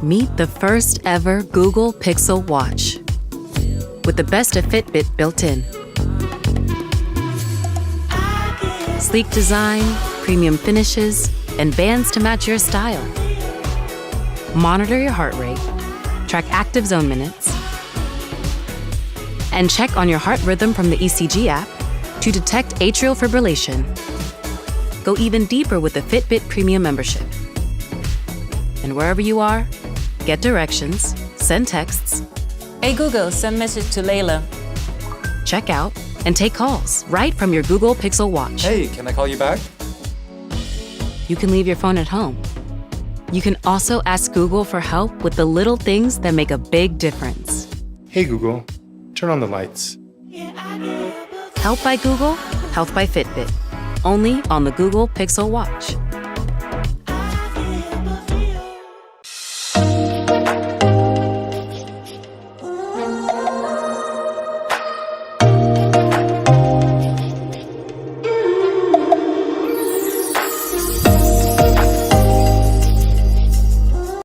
Meet the first ever Google Pixel Watch with the best of Fitbit built in. Sleek design, premium finishes, and bands to match your style. Monitor your heart rate, track active zone minutes, and check on your heart rhythm from the ECG app to detect atrial fibrillation. Go even deeper with the Fitbit Premium membership. And wherever you are, get directions, send texts. Hey Google, send message to Layla. Check out and take calls right from your Google Pixel Watch. Hey, can I call you back? You can leave your phone at home. You can also ask Google for help with the little things that make a big difference. Hey Google, turn on the lights. Help by Google, health by Fitbit. Only on the Google Pixel Watch.